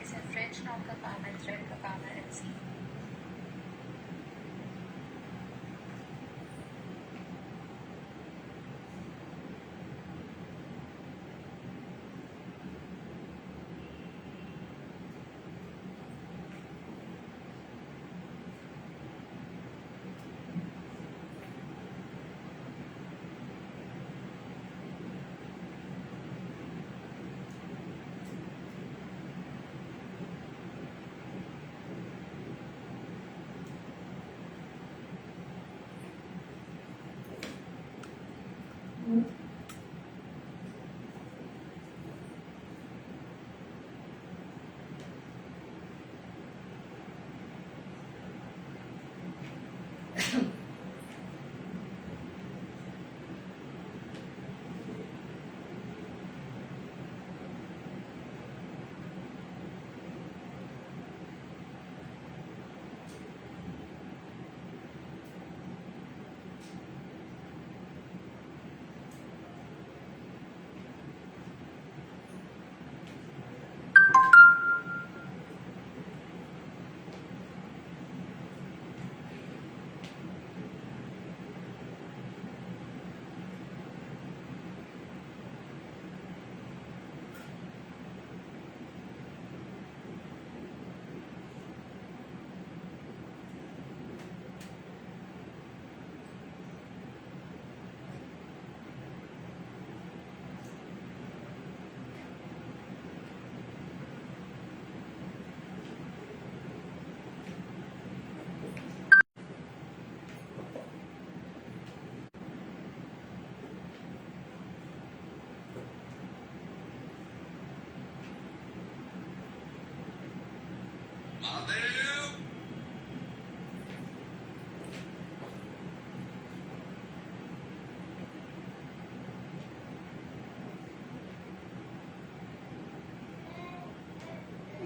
इसे French not का काम है, थ्रेड का काम है, एंड सी।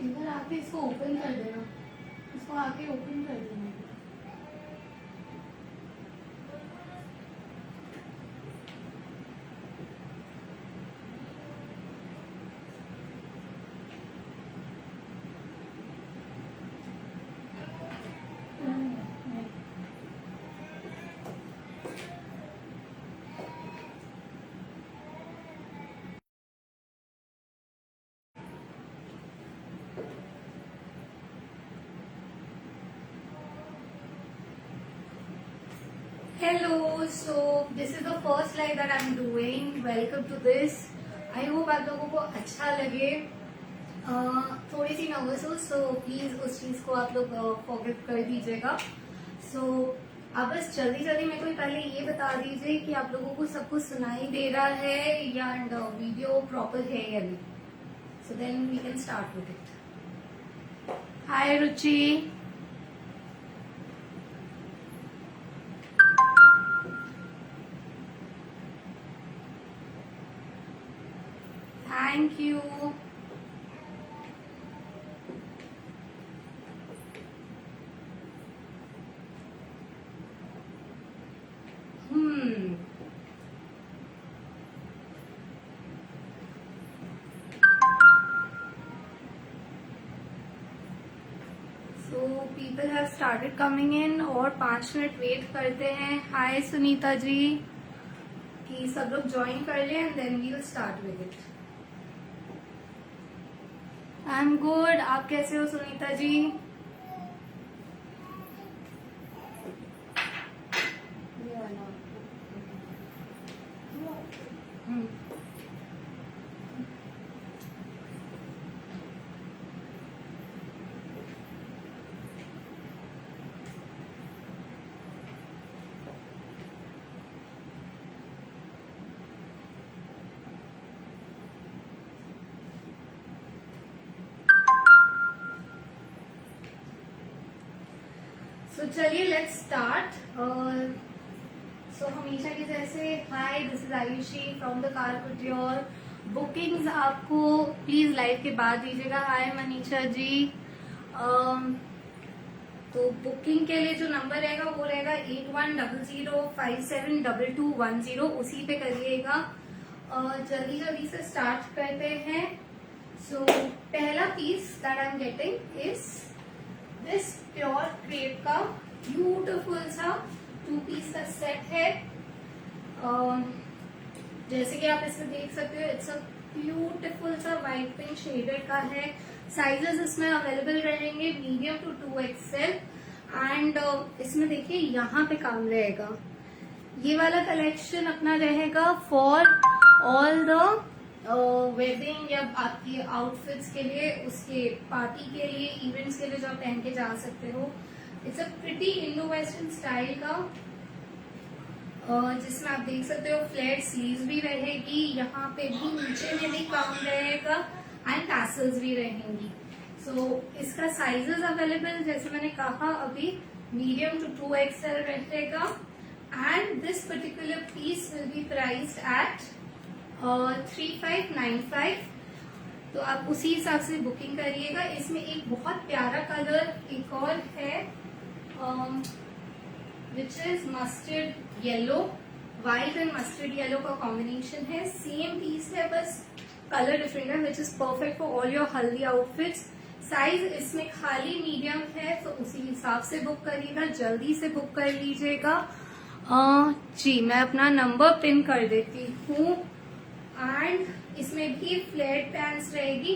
इधर आके इसको ओपन कर देना, इसको आके ओपन कर देना। Hello, so this is the first live that I'm doing. Welcome to this. I hope आप लोगों को अच्छा लगे. थोड़ी सी नर्वस हो, so प्लीज उस चीज को आप लोग फॉरगिव कर दीजिएगा. So आप बस जल्दी जल्दी मेरे को पहले ये बता दीजिए कि आप लोगों को सब कुछ सुनाई दे रहा है या वीडियो प्रॉपर है या नहीं. So then we can start with it. Hi Ruchi. Thank you. So people have started coming in और 5 मिनट वेट करते हैं. Hi सुनीता जी, कि सब लोग ज्वाइन कर लें and then we'll start with it. I'm good. आप कैसे हो सुनीता जी? तो चलिए लेट्स स्टार्ट. सो हमेशा की जैसे hi, this is Ayushi from the car couture. Bookings आपको प्लीज लाइव के बाद दीजिएगा. हाय मनीषा जी. तो बुकिंग के लिए जो नंबर रहेगा वो रहेगा 8100572210. उसी पे करिएगा. जल्दी जल्दी से स्टार्ट करते हैं. सो पहला piece that I am getting is this pure crepe का ब्यूटिफुल सा 2 पीस का सेट है. जैसे कि आप इसमें देख सकते हो, इट्स अ ब्यूटिफुल सा वाइट पिंक शेडेड का है. साइजेस इसमें अवेलेबल रहेंगे मीडियम टू 2XL. एंड इसमें देखिए यहाँ पे काम रहेगा. ये वाला कलेक्शन अपना रहेगा फॉर ऑल द वेडिंग या आपके आउटफिट्स के लिए, उसके पार्टी के लिए, इवेंट्स के लिए जो आप पहन के जा सकते हो. It's a pretty Indo western style का, जिसमें आप देख सकते हो फ्लैट स्लीव्स भी रहेगी, यहाँ पे भी नीचे में भी काम रहेगा एंड टैसल्स भी रहेंगी. सो इसका साइजेस अवेलेबल जैसे मैंने कहा अभी मीडियम टू 2XL रहेगा. And this particular piece will be priced at 3595. तो आप उसी हिसाब से बुकिंग करिएगा. इसमें एक बहुत प्यारा कलर एक और है which is mustard yellow. White and mustard yellow का कॉम्बिनेशन है. सेम पीस है, बस कलर डिफरेंट है, which is perfect for all your हल्दी आउटफिट्स. साइज इसमें खाली मीडियम है, तो उसी हिसाब से बुक करिएगा. जल्दी से बुक कर लीजिएगा. जी मैं अपना नंबर पिन कर देती हूँ. एंड इसमें भी फ्लैट पैंट्स रहेगी.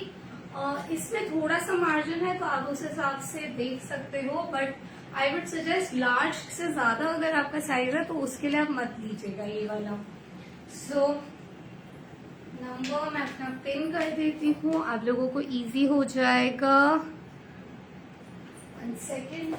इसमें थोड़ा सा मार्जिन है, तो आप उस हिसाब से देख सकते हो. But I would suggest large से ज्यादा अगर आपका साइज है तो उसके लिए आप मत लीजिएगा ये वाला. सो नंबर मैं अपना पिन कर देती हूँ, आप लोगों को इजी हो जाएगा. 1 सेकेंड.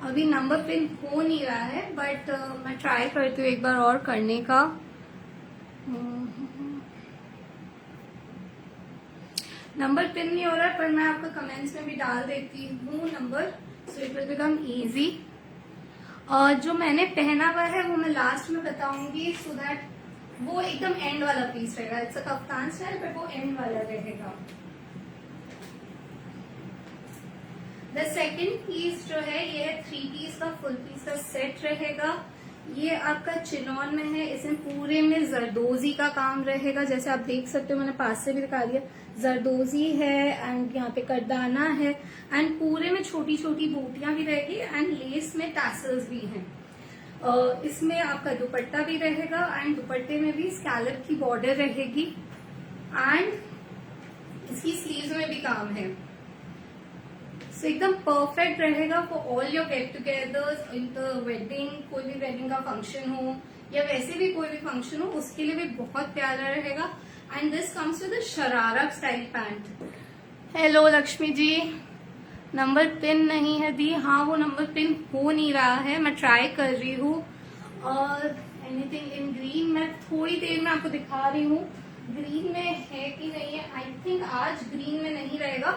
अभी नंबर पिन हो नहीं रहा है, बट मैं ट्राई करती हूँ एक बार और करने का. नंबर पिन नहीं हो रहा है, पर मैं आपको कमेंट्स में भी डाल देती हूँ number, so it will become easy. जो मैंने पहना हुआ है वो मैं लास्ट में बताऊंगी, सो दैट वो एकदम एंड वाला पीस रहेगा. इट्स अ कफ्तान स्टाइल, पर वो एंड वाला रहेगा. द सेकेंड पीस जो है ये है 3 पीस का फुल पीस का सेट रहेगा. ये आपका चिनॉन में है. इसमें पूरे में जरदोजी का काम रहेगा. जैसे आप देख सकते हो, मैंने पास से भी दिखा दिया. जरदोजी है एंड यहाँ पे करदाना है एंड पूरे में छोटी छोटी बूटियां भी रहेगी एंड लेस में टैसल्स भी हैं. इसमें आपका दुपट्टा भी रहेगा एंड दुपट्टे में भी स्कैलप की बॉर्डर रहेगी एंड इसकी स्लीव्स में भी काम है. सो एकदम परफेक्ट रहेगा for all your get togethers, in the wedding, कोई भी वेडिंग का फंक्शन हो या वैसे भी कोई भी फंक्शन हो, उसके लिए भी बहुत प्यारा रहेगा. And this comes with sharara style pant. Hello Lakshmi ji, number pin नहीं है दी. हाँ वो नंबर पिन हो नहीं रहा है, मैं ट्राई कर रही हूँ. और एनीथिंग इन ग्रीन मैं थोड़ी देर में आपको दिखा रही हूँ ग्रीन में है कि नहीं है. आई थिंक आज ग्रीन में नहीं रहेगा,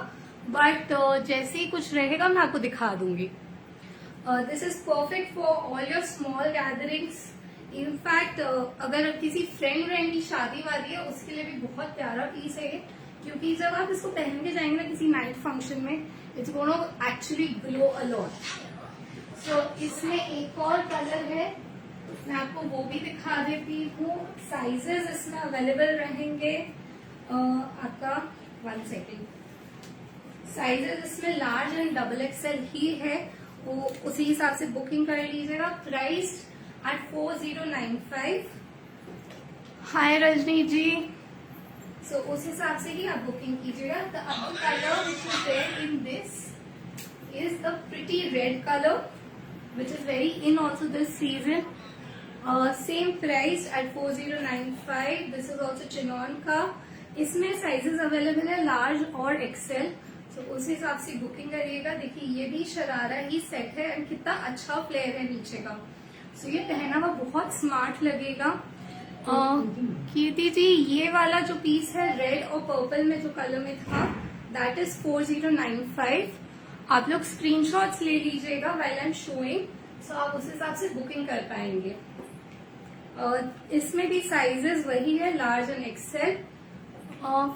बट जैसे ही कुछ रहेगा मैं आपको दिखा दूंगी. This is perfect for all your small gatherings. In fact अगर किसी फ्रेंड की शादी वादी है उसके लिए भी बहुत प्यारा पीस है, क्योंकि जब आप इसको पहन के जाएंगे ना किसी नाइट फंक्शन में, it's gonna actually glow a lot. So इसमें एक और कलर है, मैं आपको वो भी दिखा देती हूँ. साइजेस इसमें अवेलेबल रहेंगे आपका 1 सेकेंड. साइजेस इसमें लार्ज एंड XXL ही है, वो उसी हिसाब से बुकिंग कर लीजिएगा. Price at 4095. Hi Rajni ji. So उस हिसाब से ही आप बुकिंग कीजिएगा. The other colour which is there in this is the pretty red colour which is very in also this season. Same price at 4095. This is also chiffon का. इसमें sizes available है large और XL, तो उस हिसाब से booking करिएगा. देखिए ये भी शरारा ही सेट है एंड कितना अच्छा फ्लेयर है नीचे का. सो ये पहना हुआ बहुत स्मार्ट लगेगा. कीर्ति जी ये वाला जो पीस है रेड और पर्पल में जो कलर में था, दैट इज 4095. आप लोग स्क्रीनशॉट्स ले लीजिएगा व्हाइल आई एम शोइंग, सो आप उस हिसाब से बुकिंग कर पाएंगे. इसमें भी साइजेस वही है लार्ज एंड XL.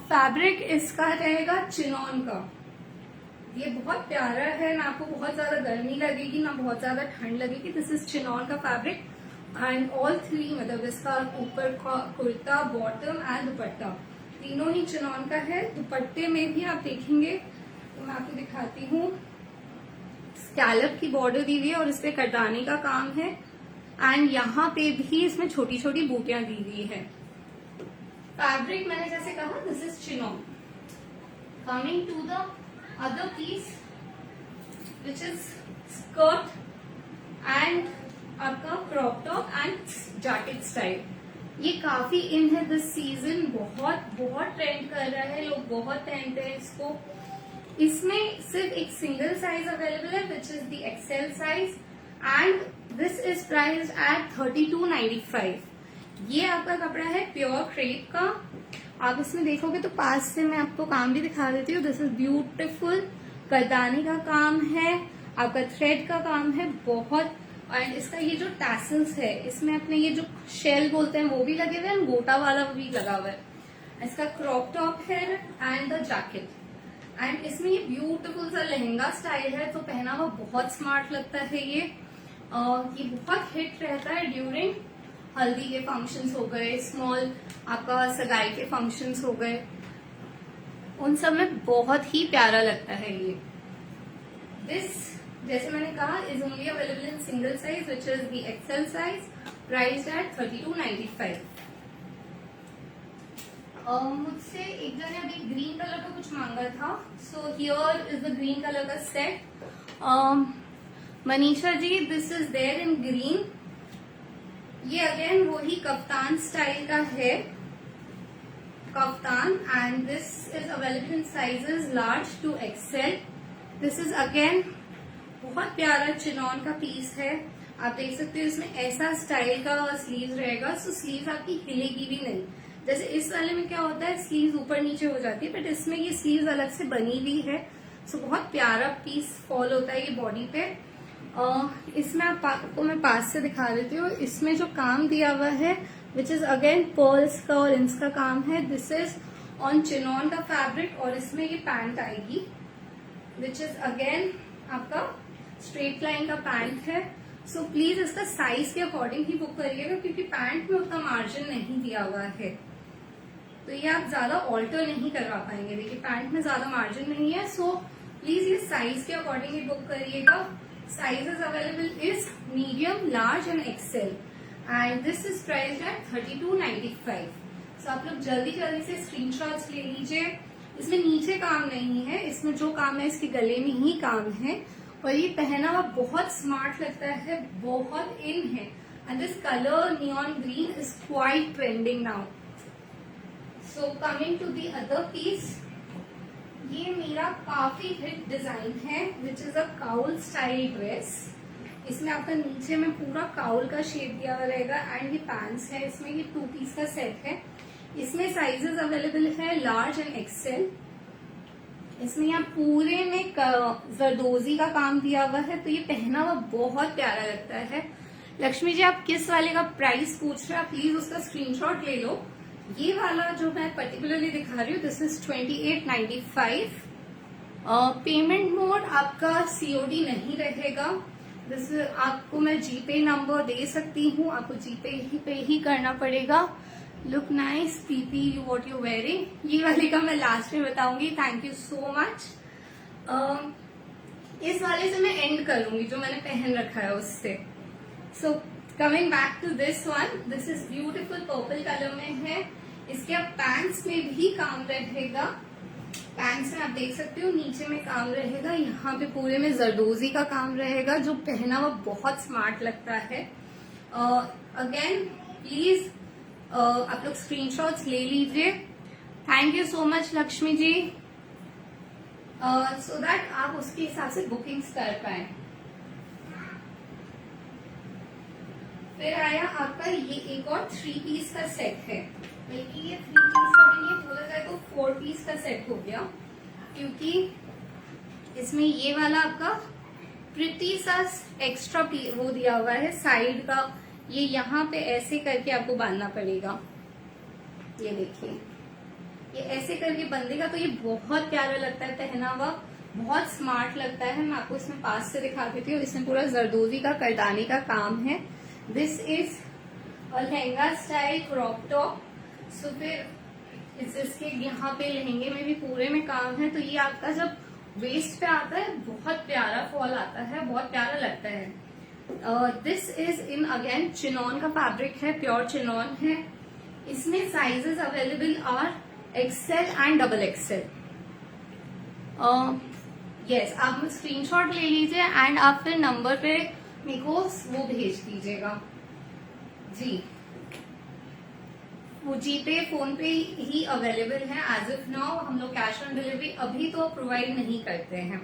फैब्रिक इसका रहेगा चिनॉन का. ये बहुत प्यारा है, ना आपको बहुत ज्यादा गर्मी लगेगी ना बहुत ज्यादा ठंड लगेगी। दिस इज चिनॉन का फैब्रिक एंड ऑल थ्री, मतलब इसका ऊपर का कुर्ता, बॉटम एंड दुपट्टा तीनों ही चिनॉन का है। दुपट्टे में भी आप देखेंगे तो मैं आपको दिखाती हूँ, स्कैलप की बॉर्डर दी हुई है और इस पे कटाने का काम है एंड यहाँ पे भी इसमें छोटी छोटी बूटियां दी हुई है। फैब्रिक मैंने जैसे कहा this is chinon. Coming to the other piece which is skirt and आपका crop top and jacket style. ये काफी इन है दिस सीजन, बहुत बहुत ट्रेंड कर रहा है, लोग बहुत पहनते हैं इसको। इसमें सिर्फ एक सिंगल साइज अवेलेबल है which is the XL size and this is priced at 3295। ये आपका कपड़ा है प्योर क्रेप का। आप इसमें देखोगे तो पास से मैं आपको काम भी दिखा देती हूँ। दिस इज ब्यूटिफुल, करदानी का काम है, आपका थ्रेड का काम है बहुत। एंड इसका ये जो टैसल्स है इसमें अपने ये जो शेल बोलते हैं वो भी लगे हुए हैं, गोटा वाला भी लगा हुआ है। इसका क्रॉप टॉप है एंड द जैकेट एंड इसमें ये ब्यूटीफुल सा लहंगा स्टाइल है, तो पहना हुआ बहुत स्मार्ट लगता है। ये बहुत हिट रहता है ड्यूरिंग हल्दी के फंक्शंस हो गए, स्मॉल आपका सगाई के फंक्शंस हो गए, उन सब में बहुत ही प्यारा लगता है ये। दिस जैसे मैंने कहा is only available in single size which is the XL size, priced at 3295। मुझसे एक जन ने अभी ग्रीन कलर का कुछ मांगा था, so here is the green colour का set. Manisha ji this is there in green. ये अगेन वही कफ्तान स्टाइल का है, kaftan and this is available in sizes large to XL. This is again बहुत प्यारा चिनॉन का पीस है। आप देख सकते हो इसमें ऐसा स्टाइल का स्लीव रहेगा, सो स्लीव आपकी हिलेगी भी नहीं। जैसे इस वाले में क्या होता है स्लीव ऊपर नीचे हो जाती है, बट इसमें ये स्लीव अलग से बनी हुई है, सो बहुत प्यारा पीस फॉल होता है ये बॉडी पे। इसमें आपको मैं पास से दिखा देती हूँ। इसमें जो काम दिया हुआ है विच इज अगेन पर्ल्स का और इंस का काम है। दिस इज ऑन चिनॉन का फैब्रिक और इसमें ये पैंट आएगी विच इज अगेन आपका स्ट्रेट लाइन का पैंट है। सो प्लीज इसका साइज के अकॉर्डिंग ही बुक करिएगा, क्योंकि पैंट में उतना मार्जिन नहीं दिया हुआ है, तो ये आप ज्यादा ऑल्टर नहीं करवा पाएंगे। देखिए पैंट में ज्यादा मार्जिन नहीं है, सो प्लीज ये साइज के अकॉर्डिंग ही बुक करिएगा। Sizes available is medium, large and XL and this is priced at 3295। So आप लोग जल्दी जल्दी से स्क्रीनशॉट्स ले लीजिए। इसमें नीचे काम नहीं है, इसमें जो काम है इसके गले में ही काम है और ये पहना हुआ बहुत स्मार्ट लगता है, बहुत इन है and this colour neon green is quite trending now. So coming to the other piece, ये मेरा काफी हिट डिजाइन है which is a cowl style dress. इसमें आपका नीचे में पूरा काउल का शेप दिया हुआ रहेगा एंड ये पैंट्स है। इसमें ये 2 पीस का सेट है। इसमें साइजेस अवेलेबल है लार्ज एंड एक्सेल। इसमें यहाँ पूरे में जरदोजी का काम दिया हुआ है, तो ये पहना हुआ बहुत प्यारा लगता है। लक्ष्मी जी आप किस वाले का प्राइस पूछ रहे हैं, आप प्लीज उसका स्क्रीनशॉट ले लो। ये वाला जो मैं पर्टिकुलरली दिखा रही हूँ दिस इज 2895। पेमेंट मोड आपका सीओडी नहीं रहेगा। दिस आपको मैं जीपे नंबर दे सकती हूँ, आपको जीपे पे ही करना पड़ेगा। Look nice PP you what you wearing. ये वाले का मैं लास्ट में बताऊंगी। Thank you so much. इस वाले से मैं एंड करूंगी जो मैंने पहन रखा है उससे। So coming back to this one, this is beautiful purple colour में है। इसके अब पैंट्स में भी काम रहेगा। पैंट्स में आप देख सकते हो नीचे में काम रहेगा, यहाँ पे पूरे में जरदोजी का काम रहेगा जो पहना हुआ बहुत स्मार्ट लगता है। अगेन प्लीज आप लोग स्क्रीनशॉट्स ले लीजिए। Thank you so much Lakshmi ji, so that आप उसके हिसाब से बुकिंग्स कर पाए। फिर आया आपका ये एक और 3 पीस का सेट है, बल्कि ये 3 पीस का भी नहीं बोला जाए तो 4 पीस का सेट हो गया, क्योंकि इसमें ये वाला आपका प्रिटी सा एक्स्ट्रा वो दिया हुआ है साइड का। ये यहाँ पे ऐसे करके आपको बांधना पड़ेगा। ये देखिए ये ऐसे करके बंधेगा तो ये बहुत प्यारा लगता है पहना हुआ। बहुत स्मार्ट लगता है। मैं आपको इसमें पास से दिखा देती हूँ। इसमें पूरा जरदोजी का करदानी का काम है। This is lehenga style crop top. So फिर इसके यहाँ पे लहंगे में भी पूरे में काम है। तो ये आपका जब वेस्ट पे आता है बहुत प्यारा फॉल आता है, बहुत प्यारा लगता है। This is in again chinon का फैब्रिक है, प्योर चिनॉन है। इसमें sizes available are XL and double XL. Yes, आप स्क्रीनशॉट ले लीजिए एंड आप फिर नंबर पे मेरे को वो भेज दीजिएगा जी। वो जी पे फोन पे ही अवेलेबल है एज ऑफ नाउ। हम लोग कैश ऑन डिलीवरी अभी तो प्रोवाइड नहीं करते हैं।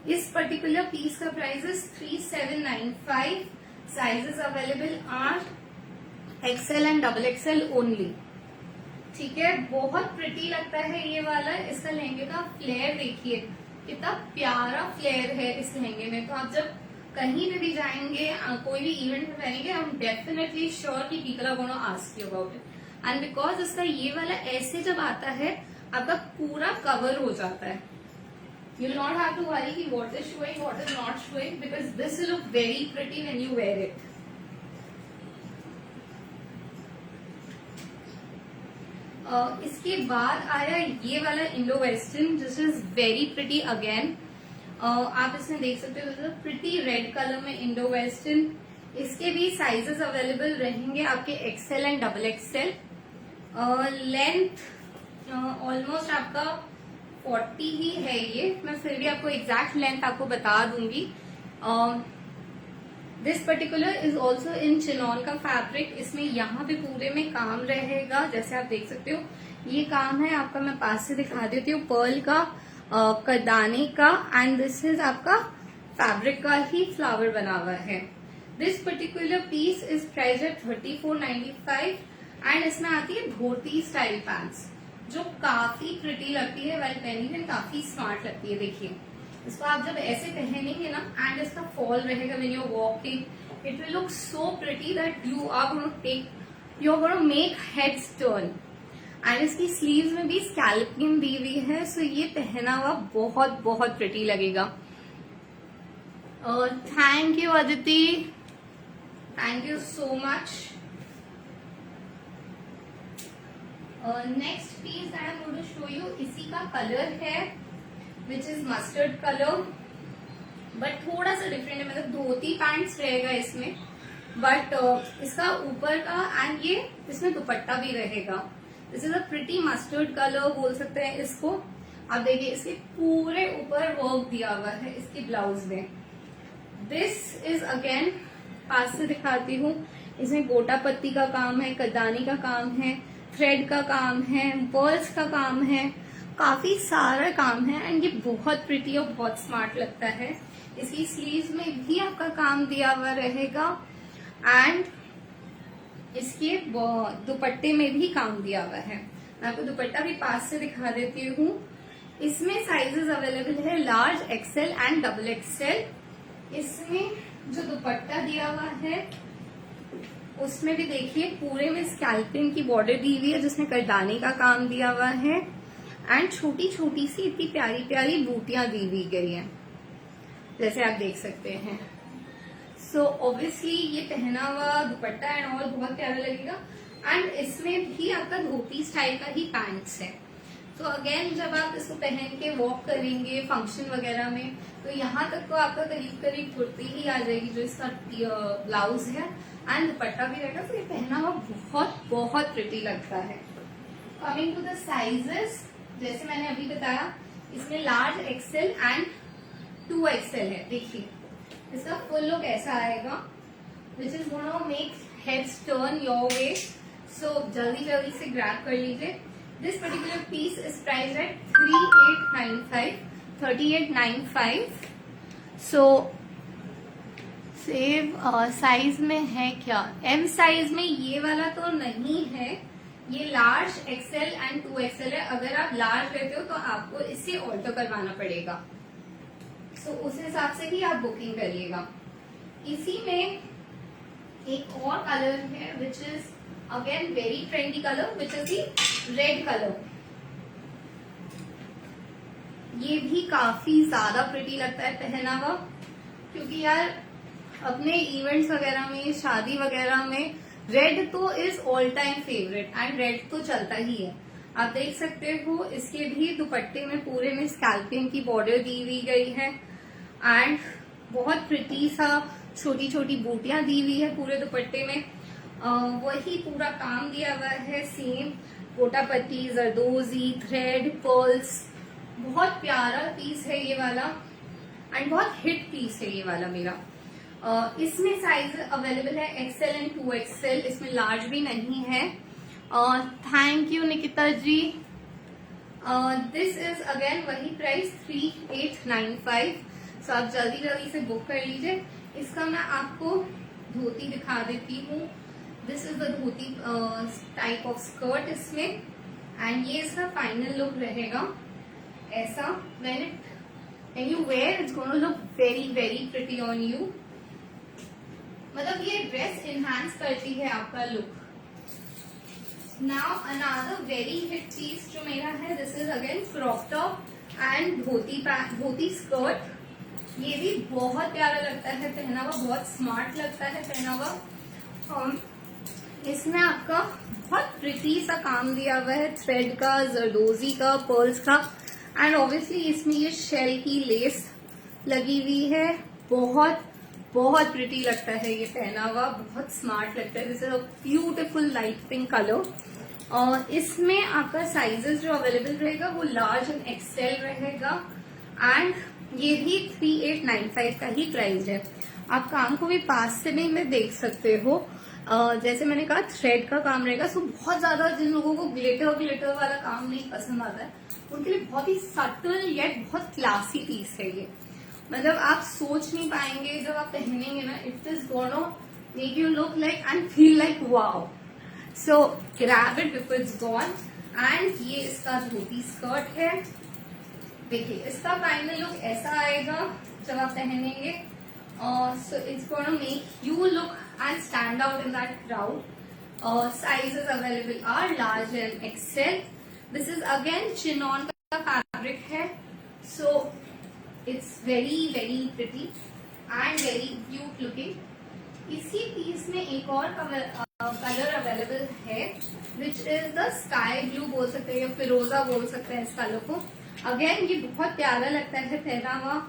इस पर्टिकुलर पीस का price is 3795। Sizes available are XL and double XL only. ठीक है, बहुत प्रिटी लगता है ये वाला। इसका लहंगे का फ्लेयर देखिए, कितना प्यारा फ्लेयर है इस लहंगे में। तो आप जब कहीं पे भी जाएंगे, कोई भी इवेंट में पहनेंगे, आई एम डेफिनेटली श्योर कि people are gonna ask you about it. And because इसका ये वाला ऐसे जब आता है आपका पूरा कवर हो जाता है। You will not have to worry कि what is showing what is not showing, because this will look very pretty when you wear it. इसके बाद आया ये वाला Indo western, this is very pretty again. आप इसमें देख सकते हो प्रिटी रेड कलर में इंडो वेस्टर्न। इसके भी साइजेस अवेलेबल रहेंगे आपके XL and double XL. Length almost आपका 40 ही है ये। मैं फिर भी आपको एग्जैक्ट लेंथ आपको बता दूंगी। This particular is also in chinon का फैब्रिक। इसमें यहाँ पे पूरे में काम रहेगा, जैसे आप देख सकते हो ये काम है आपका। मैं पास से दिखा देती हूँ, पर्ल का, करदाने का, एंड दिस इज आपका फैब्रिक का ही फ्लावर बना हुआ है। This particular piece is price at 3495 and इसमें आती है धोती स्टाइल पैंट्स, जो काफी प्रिटी लगती है, वेल पहनी है, काफी स्मार्ट लगती है। देखिए इसको आप जब ऐसे पहनेंगे ना एंड इसका फॉल रहेगा when you are walking, it will look so pretty that you are gonna make heads turn. And इसकी स्लीव्स में भी स्कैल्पिंग दी हुई है, सो ये पहना हुआ बहुत बहुत प्रिटी लगेगा। Thank you Aditi, thank you so much. Next piece that I am going to show you, इसी का कलर है which is mustard colour, but थोड़ा सा डिफरेंट है। मतलब धोती पैंट्स रहेगा इसमें, बट इसका ऊपर का एंड ये इसमें दुपट्टा भी रहेगा। This is a pretty mustard colour बोल सकते हैं इसको। आप देखिए इसके पूरे ऊपर वर्क दिया हुआ है इसकी ब्लाउज में। दिस इज अगेन, पास से दिखाती हूँ, इसमें गोटा पत्ती का काम है, कदानी का काम है, थ्रेड का काम है, पर्ल्स का काम है, काफी सारा काम है एंड ये बहुत प्रिटी और बहुत स्मार्ट लगता है। इसकी स्लीव्स में भी आपका काम दिया हुआ रहेगा एंड इसके दुपट्टे में भी काम दिया हुआ है। मैं आपको दुपट्टा भी पास से दिखा देती हूँ। इसमें साइजेस अवेलेबल है large, XL and double XL. इसमें जो दुपट्टा दिया हुआ है उसमें भी देखिए पूरे में स्कैल्पिंग की बॉर्डर दी हुई है, जिसमें करदाने का काम दिया हुआ है एंड छोटी छोटी सी इतनी प्यारी प्यारी बूटियां दी हुई गई हैं, जैसे आप देख सकते हैं। सो ऑब्वियसली ये पहना हुआ दुपट्टा एंड ऑल बहुत प्यारा लगेगा एंड इसमें भी आपका धोती स्टाइल का ही पैंट्स है। तो अगेन जब आप इसको पहन के वॉक करेंगे फंक्शन वगैरह में, तो यहाँ तक तो आपका करीब करीब कुर्ती ही आ जाएगी, जो इसका ब्लाउज है एंड दुपट्टा भी रहेगा। तो ये पहना हुआ बहुत बहुत प्रिटी लगता है। कमिंग टू द साइजेस, जैसे मैंने अभी बताया, इसमें लार्ज, एक्सेल एंड 2 एक्सेल है। देखिए इसका फुल लुक ऐसा आएगा, which is gonna make heads turn your way. So जल्दी जल्दी से ग्रैब कर लीजिए। This particular piece is price at 3895। So save size में है क्या? एम साइज में ये वाला तो नहीं है, ये लार्ज, एक्सेल एंड 2 एक्सेल है। अगर आप लार्ज लेते हो तो आपको इससे ऑल्टर करवाना पड़ेगा, सो उस हिसाब से ही आप बुकिंग करिएगा। इसी में एक और कलर है which is again very trendy colour, which is the red colour. ये भी काफी ज्यादा प्रिटी लगता है पहना हुआ, क्योंकि यार अपने इवेंट्स वगैरह में, शादी वगैरह में रेड तो is all time favourite and red तो चलता ही है। आप देख सकते हो इसके भी दुपट्टे में पूरे में स्कैल्पिंग की बॉर्डर दी हुई गई है एंड बहुत प्रिटी सा छोटी छोटी बूटियां दी हुई है पूरे दुपट्टे में। वही पूरा काम दिया हुआ है सेम, गोटा पट्टी, जरदोजी, थ्रेड, पर्ल्स। बहुत प्यारा पीस है ये वाला एंड बहुत हिट पीस है ये वाला मेरा। इसमें साइज अवेलेबल है एक्सएल एंड 2XL, इसमें लार्ज भी नहीं है। Thank you Nikita ji. This is again वही प्राइस 3895। सो आप जल्दी जल्दी से बुक कर लीजिए। इसका मैं आपको धोती दिखा देती हूँ। This is the dhoti type of skirt इसमें एंड ये इसका फाइनल लुक रहेगा ऐसा। when you wear it's going to look very very pretty on you। मतलब ये ड्रेस इनहांस करती है आपका look. Now another very hit चीज जो मेरा है, this is again crop top and dhoti skirt. ये भी बहुत प्यारा लगता है पहना हुआ, बहुत स्मार्ट लगता है पहना हुआ। इसमें आपका बहुत प्रिटी सा काम दिया हुआ है, थ्रेड का, जरदोजी का, पर्ल्स का एंड ऑब्वियसली इसमें ये शेल की लेस लगी हुई है। बहुत बहुत प्रिटी लगता है ये पहना हुआ, बहुत स्मार्ट लगता है। This is a beautiful light pink colour. और इसमें आपका साइजेस जो अवेलेबल रहेगा वो लार्ज एंड एक्सेल रहेगा एंड ये भी 3895 का ही प्राइस है। आप काम को भी पास से भी में देख सकते हो। जैसे मैंने कहा थ्रेड का काम रहेगा, सो बहुत ज्यादा जिन लोगों को ग्लिटर वाला काम नहीं पसंद आता है उनके लिए बहुत ही सटल येट बहुत क्लासी पीस है ये। मतलब आप सोच नहीं पाएंगे जब आप पहनेंगे ना, it is gonna make you look like and feel like wow. So grab it before it's gone. And ये इसका धोती स्कर्ट है। देखिए इसका फाइनल लुक ऐसा आएगा जब आप पहनेंगे। So it's gonna make you look and stand out in that crowd. Sizes available are large and XL. This is again chinon का fabric है, so it's very very pretty and very cute looking. इसी piece में एक और colour available है which is the sky blue बोल सकते हैं या फिरोजा बोल सकते हैं इस कलर को। अगेन ये बहुत प्यारा लगता है पहना हुआ।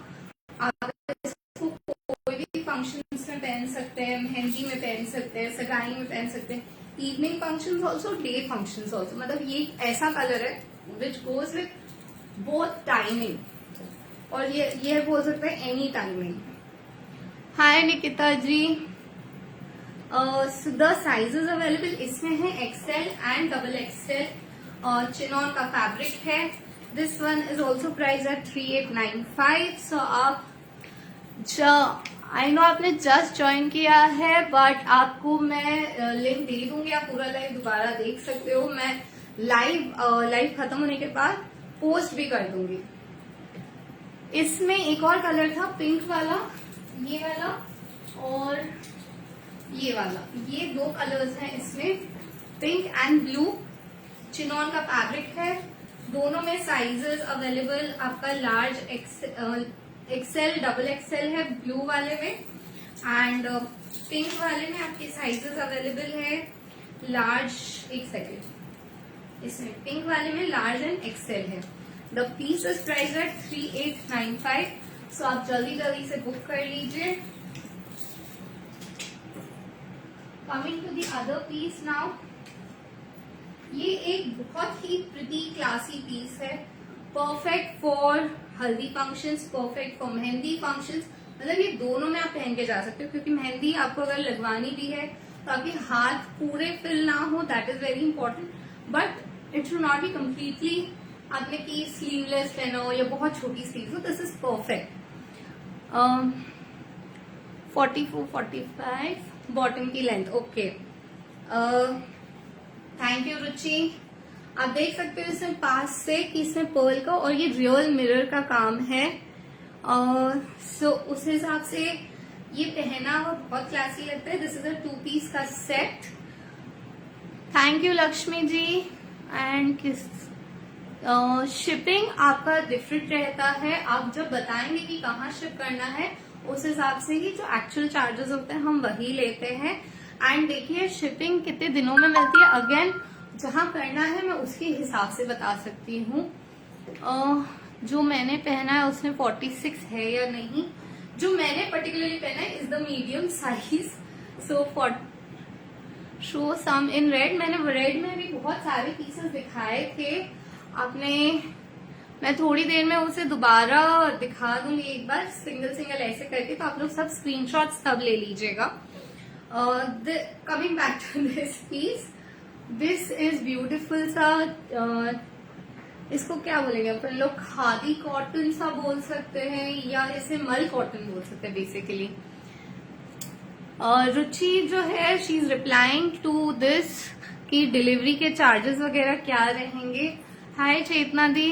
आप इसको कोई भी फंक्शंस में पहन सकते हैं, मेहंदी में पहन सकते हैं, सगाई में पहन सकते हैं, evening functions also, day functions also. मतलब ये ऐसा कलर है which goes with both timing और ये बोल सकते हैं any timing. Hi Nikita ji. The sizes available इसमें है एक्सेल एंड XXL और चिनॉन का फैब्रिक है। This one is also price at 3895। So आप आई नो आपने जस्ट ज्वाइन किया है बट आपको मैं लिंक दे दूंगी, आप पूरा लाइव दोबारा देख सकते हो। मैं लाइव खत्म होने के बाद पोस्ट भी कर दूंगी। इसमें एक और कलर था पिंक वाला, ये वाला और ये वाला, ये दो कलर्स हैं इसमें, पिंक एंड ब्लू। चिनॉन का फैब्रिक है। दोनों में साइजेस अवेलेबल आपका लार्ज XL, XXL है ब्लू वाले में एंड पिंक वाले में आपके साइजेस अवेलेबल है लार्ज। एक सेकेंड, इसमें पिंक वाले में लार्ज एंड XL है। The piece is price at 3895। So आप जल्दी जल्दी से बुक कर लीजिए। Coming to the other piece now, ये एक बहुत ही प्रिटी क्लासी पीस है, परफेक्ट फॉर हल्दी functions, perfect for mehndi functions. मतलब ये दोनों में आप पहन के जा सकते हो, क्योंकि मेहंदी आपको अगर लगवानी भी है तो आपके हाथ पूरे फिल ना हो, that is very important, but it should not be completely आपने की स्लीवलेस पहनो या बहुत छोटी स्लीव हो। This is perfect. 44-45 बॉटम की लेंथ। ओके, थैंक यू रुचि। आप देख सकते हो इसमें पास से कि इसमें पर्ल का और ये रियल मिरर का काम है। सो उस हिसाब से ये पहना हुआ बहुत क्लासी लगता है। दिस इज अ 2 पीस का set. Thank you Lakshmi ji. And shipping आपका डिफरेंट रहता है, आप जब बताएंगे कि कहाँ शिप करना है उस हिसाब से ही जो एक्चुअल चार्जेस होते हैं हम वही लेते हैं। एंड देखिए शिपिंग कितने दिनों में मिलती है, अगेन जहाँ करना है मैं उसके हिसाब से बता सकती हूँ। जो मैंने पहना है उसमें 46 है या नहीं, जो मैंने पर्टिकुलरली पहना है is the medium size. So show some in red, मैंने रेड में भी बहुत सारे पीसेस दिखाए थे आपने, मैं थोड़ी देर में उसे दोबारा दिखा दूंगी एक बार सिंगल सिंगल ऐसे करके, तो आप लोग सब स्क्रीनशॉट्स तब ले लीजिएगा। Coming back to this piece, this is beautiful सा, इसको क्या बोलेंगे अपन लोग, खादी कॉटन सा बोल सकते हैं या इसे मल कॉटन बोल सकते हैं बेसिकली। रुचि जो है she is replying to this कि डिलीवरी के चार्जेस वगैरह क्या रहेंगे। हाय चेतना दी।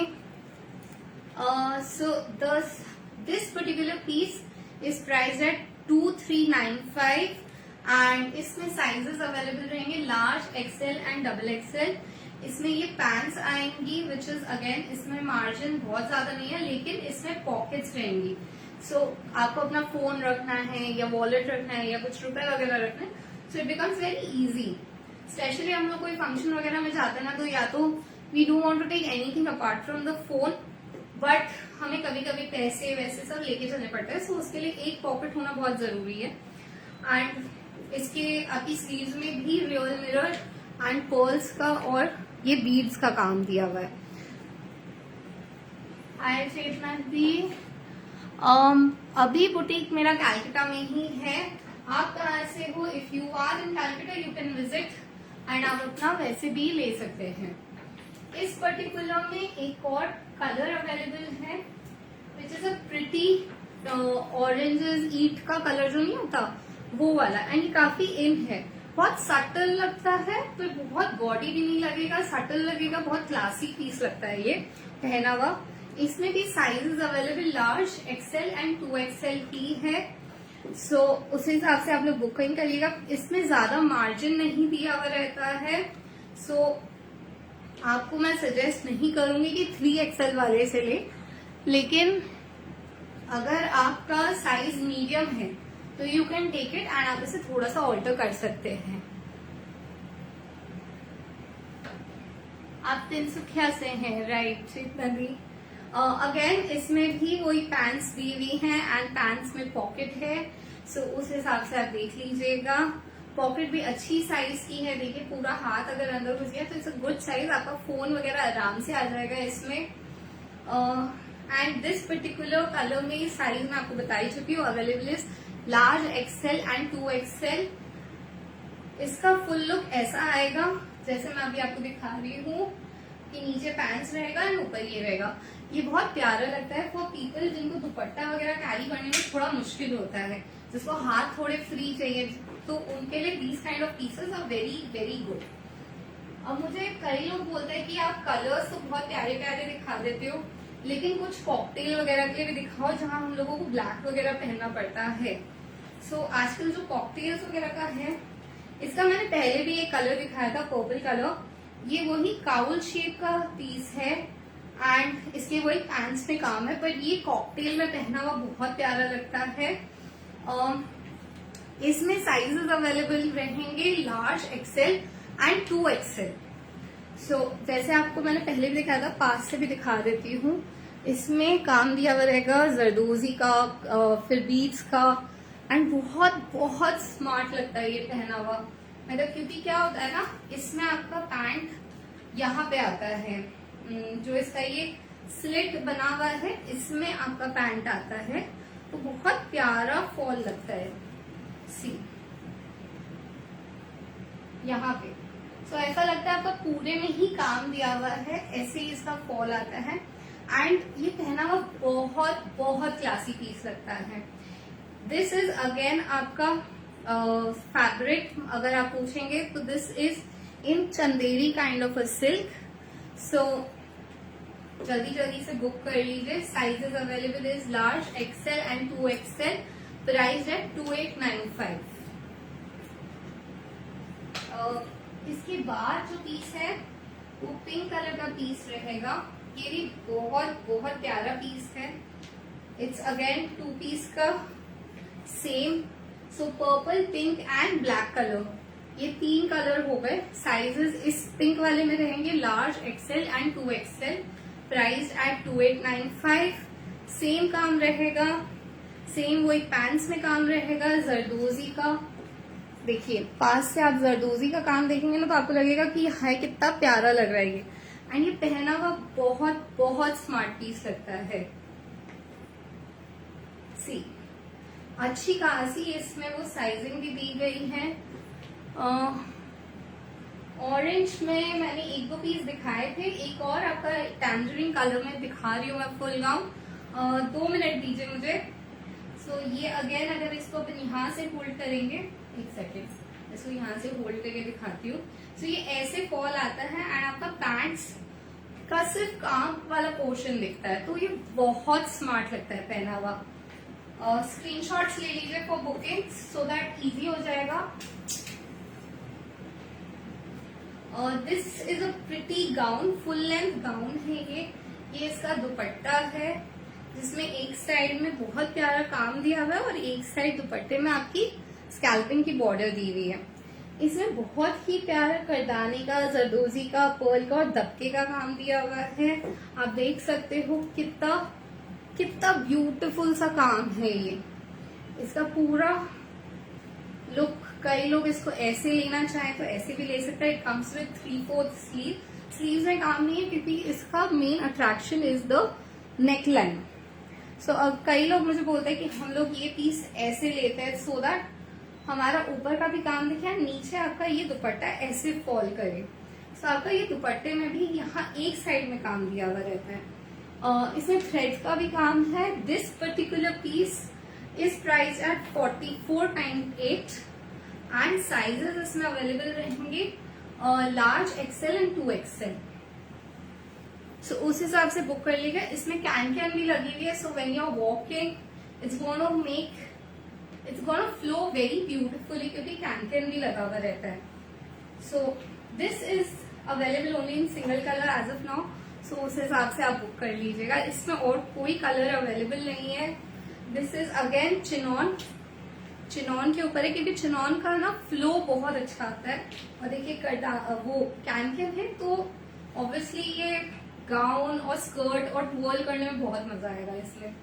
So this particular piece is price at 2395 and इसमें साइजेस अवेलेबल रहेंगे large, XL and double XL. इसमें ये पैंट्स आएंगी विच इज अगेन इसमें मार्जिन बहुत ज्यादा नहीं है लेकिन इसमें पॉकेट्स रहेंगी। सो आपको अपना फोन रखना है या वॉलेट रखना है या कुछ रुपए वगैरह रखना है, so it becomes very easy. Specially हम लोग कोई फंक्शन वगैरह में जाते हैं ना, तो या तो we do want to take anything apart from the phone, but हमें कभी कभी पैसे वैसे सब लेके चलने पड़ते हैं, सो उसके लिए एक पॉकेट होना बहुत जरूरी है। एंड इसके आपकी स्लीव्स में भी रियल मिरर एंड पर्ल्स का और ये बीड्स का काम दिया हुआ है। हाय चेतना दी। अभी बुटीक मेरा कैलकाटा में ही है, आप कहाँ से हो? If you are in Calcutta you can visit and आप अपना वैसे भी ले सकते हैं। इस पर्टिकुलर में एक और कलर अवेलेबल है which is a pretty orangish का कलर जो नहीं होता वो वाला, एंड ये काफी इन है, बहुत सटल लगता है पर बहुत बॉडी भी नहीं लगेगा, सटल लगेगा, बहुत क्लासिक पीस लगता है ये पहना हुआ। इसमें भी sizes available large, XL and 2XL की है। सो उस हिसाब से आप लोग बुकिंग करिएगा। इसमें ज्यादा मार्जिन नहीं दिया हुआ रहता है, सो आपको मैं सजेस्ट नहीं करूंगी कि 3XL वाले से ले, लेकिन अगर आपका साइज मीडियम है तो you can take it and आप इसे थोड़ा सा ऑल्टर कर सकते हैं। आप तिनसुखिया से हैं, राइट चेतना दी। अगेन इसमें भी वही पैंट्स दी हुई हैं एंड पैंट्स में पॉकेट है, सो उस हिसाब से आप देख लीजिएगा। पॉकेट भी अच्छी साइज की है, देखिए पूरा हाथ अगर अंदर घुस गया तो इट्स अ गुड साइज, आपका फोन वगैरह आराम से आ जाएगा इसमें। एंड दिस पर्टिकुलर कलर में साइज मैं आपको बता ही चुकी हूँ, available is large, XL and 2XL। इसका फुल लुक ऐसा आएगा जैसे मैं अभी आपको दिखा रही हूँ कि नीचे पैंट्स रहेगा एंड ऊपर ये रहेगा। ये बहुत प्यारा लगता है फॉर पीपल जिनको दुपट्टा वगैरह कैरी करने में थोड़ा मुश्किल होता है, जिसको हाथ थोड़े फ्री चाहिए, तो उनके लिए these kind of pieces are very very good. अब मुझे कई लोग बोलते हैं कि आप कलर्स तो बहुत प्यारे प्यारे दिखा देते हो, लेकिन कुछ कॉकटेल वगैरह के लिए भी दिखाओ जहां हम लोगों को ब्लैक वगैरह पहनना पड़ता है। सो आजकल जो कॉकटेल्स वगैरह का है, इसका मैंने पहले भी एक कलर दिखाया था पर्पल कलर, ये वही काउल शेप का पीस है एंड इसके वही पैंट्स में काम है, पर ये कॉकटेल में पहना हुआ बहुत प्यारा लगता है। इसमें साइजेस अवेलेबल रहेंगे लार्ज, एक्सेल एंड 2XL। सो जैसे आपको मैंने पहले भी दिखाया था, पास से भी दिखा देती हूँ। इसमें काम दिया हुआ रहेगा जरदोजी का, फिर बीड्स का, एंड बहुत बहुत स्मार्ट लगता है ये पहना हुआ। मतलब क्योंकि क्या होता है ना, इसमें आपका पैंट यहाँ पे आता है, जो इसका ये स्लिट बना हुआ है इसमें आपका पैंट आता है, तो बहुत प्यारा फॉल लगता है। सी यहाँ पे सो ऐसा लगता है आपका पूरे में ही काम दिया हुआ है, ऐसे ही इसका फॉल आता है एंड ये पहना हुआ बहुत बहुत क्लासी पीस लगता है। दिस इज अगेन आपका फैब्रिक अगर आप पूछेंगे तो this is in Chanderi kind of a silk. So जल्दी जल्दी से बुक कर लीजिए। Sizes available is large, XL and 2XL। Price है 2895। इसके बाद जो पीस है वो पिंक कलर का पीस रहेगा। ये भी बहुत बहुत प्यारा पीस है। इट्स अगेन 2 पीस का same. So purple, pink and black colour, ये 3 कलर हो गए। साइजेस इस पिंक वाले में रहेंगे large, XL and 2XL। Price at 2895। Same काम रहेगा, सेम वही पैंट्स में काम रहेगा जरदोजी का। देखिए पास से आप जरदोजी का काम देखेंगे ना तो आपको लगेगा कि हाय कितना प्यारा लग रहा है ये। एंड ये पहना हुआ बहुत बहुत स्मार्ट पीस लगता है। सी अच्छी खासी इसमें वो साइजिंग भी दी गई है। ऑरेंज में मैंने 1-2 पीस दिखाए थे, एक और आपका टैंजरीन कलर में दिखा रही हूँ मैं फुल गाउन। 2 मिनट दीजिए मुझे। सो ये अगेन अगर इसको अपन यहाँ से होल्ड करेंगे, एक सेकेंड, इसको यहाँ से होल्ड करके दिखाती हूँ। सो ये ऐसे फॉल आता है एंड आपका पैंट्स का सिर्फ काम वाला पोर्शन दिखता है, तो ये बहुत स्मार्ट लगता है पहना हुआ। स्क्रीनशॉट्स ले लीजिए for booking so that easy हो जाएगा। This is a pretty gown, full length gown है ये इसका दुपट्टा है जिसमें एक साइड में बहुत प्यारा काम दिया हुआ है और एक साइड दुपट्टे में आपकी स्कैल्पिंग की बॉर्डर दी हुई है। इसमें बहुत ही प्यारा करदाने का, जरदोजी का, पर्ल का और दबके का काम दिया हुआ है। आप देख सकते हो कितना ब्यूटीफुल सा काम है ये। इसका पूरा लुक, कई लोग इसको ऐसे लेना चाहें तो ऐसे भी ले सकते हैं। It comes with 3/4 sleeve. Sleeves में काम नहीं है क्योंकि इसका main attraction is the neck line. So अब कई लोग मुझे बोलते हैं कि हम लोग ये पीस ऐसे लेते हैं सो दैट हमारा ऊपर का भी काम दिखे, नीचे आपका ये दुपट्टा ऐसे फॉल करे। सो आपका ये दुपट्टे में भी यहाँ एक साइड में काम दिया हुआ रहता है। इसमें थ्रेड का भी काम है। This particular piece is price at 4498 and sizes इसमें अवेलेबल रहेंगे large, XL and 2XL। So उस हिसाब से बुक कर लीजिए। इसमें कैन भी लगी हुई है, so when you are walking it's gonna flow very beautifully क्योंकि कैन भी लगा हुआ रहता है। So this is available only in single colour as of now. So उस हिसाब से आप बुक कर लीजिएगा। इसमें और कोई कलर अवेलेबल नहीं है। दिस इज अगेन चिनॉन के ऊपर है क्योंकि चिनॉन का ना फ्लो बहुत अच्छा आता है। और देखिए वो कैन है तो ऑब्वियसली ये गाउन और स्कर्ट और ट्वॉल करने में बहुत मजा आएगा इसलिए।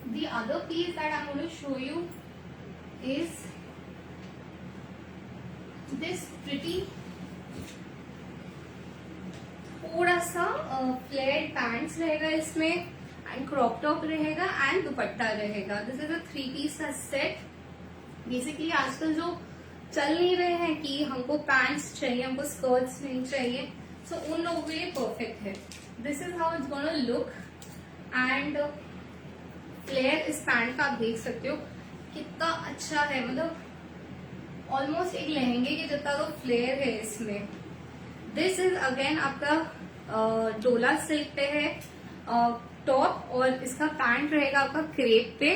The other piece that I am going to show you is this pretty, थोड़ा सा फ्लेयर्ड पैंट्स रहेगा इसमें एंड क्रॉप टॉप रहेगा एंड दुपट्टा रहेगा। दिस इज अ 3 पीस का सेट। बेसिकली आजकल जो चल नहीं रहे हैं कि हमको पैंट्स चाहिए, हमको स्कर्ट्स नहीं चाहिए, सो उन लोगों के लिए परफेक्ट है। This is how it's gonna look and flare इस पैंट का आप देख सकते हो कितना अच्छा है, मतलब ऑलमोस्ट एक लहंगे के जितना तो फ्लेयर है इसमें। दिस इज अगेन आपका डोला सिल्क पे है टॉप और इसका पैंट रहेगा आपका क्रेप पे।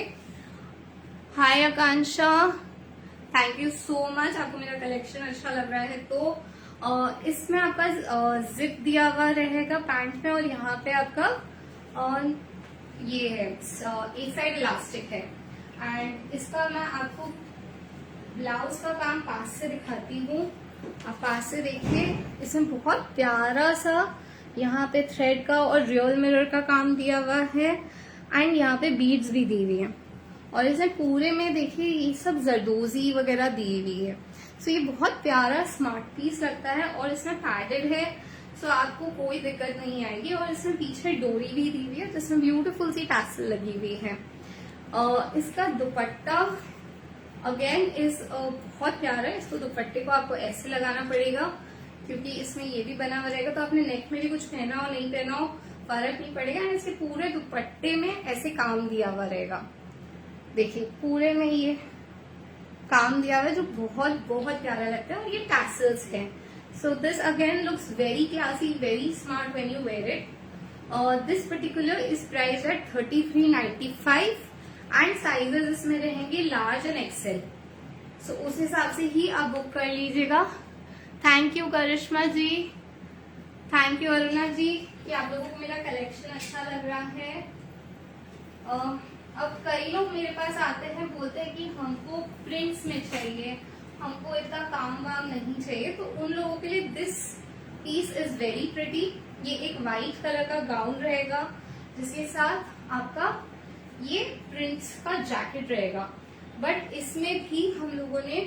हाय आकांक्षा, थैंक यू सो मच, आपको मेरा कलेक्शन अच्छा लग रहा है। तो इसमें आपका जिप दिया हुआ रहेगा पैंट में और यहाँ पे आपका ये है एक साइड इलास्टिक है। एंड इसका मैं आपको ब्लाउज का काम पास से दिखाती हूँ। आप पास से देखिए, इसमें बहुत प्यारा सा यहाँ पे थ्रेड का और रियल मिरर का काम दिया हुआ है एंड यहाँ पे बीड्स भी दी हुई है। और इसमें पूरे में देखिए ये सब जरदोजी वगैरह दी हुई है। सो ये बहुत प्यारा स्मार्ट पीस लगता है और इसमें पैडेड है, सो आपको कोई दिक्कत नहीं आएगी। और इसमें पीछे डोरी भी दी हुई है जिसमें ब्यूटीफुल सी टैसल लगी हुई है। इसका दुपट्टा अगेन इज बहुत प्यारा है। इसको दुपट्टे को आपको ऐसे लगाना पड़ेगा क्योंकि इसमें ये भी बना हुआ रहेगा, तो आपने नेक में भी कुछ पहना हो नहीं पहना हो फर्क नहीं पड़ेगा। इसके पूरे दुपट्टे में ऐसे काम दिया हुआ रहेगा। देखिए पूरे में ये काम दिया हुआ है जो बहुत बहुत प्यारा लगता है और ये टैसल्स है। So this again looks very classy, very smart when you wear it. This particular is price at 3395 and sizes इसमें रहेंगे लार्ज एंड एक्सेल। सो उस हिसाब से ही आप बुक कर लीजिएगा। Thank you Karishma ji. Thank you Aruna ji कि आप लोगों को मेरा कलेक्शन अच्छा लग रहा है। अब कई लोग मेरे पास आते हैं, बोलते हैं कि हमको प्रिंट्स में चाहिए, हमको इतना काम वाम नहीं चाहिए, तो उन लोगों के लिए this piece is very pretty. ये एक वाइट कलर का गाउन रहेगा जिसके साथ आपका ये प्रिंट्स का जैकेट रहेगा, बट इसमें भी हम लोगों ने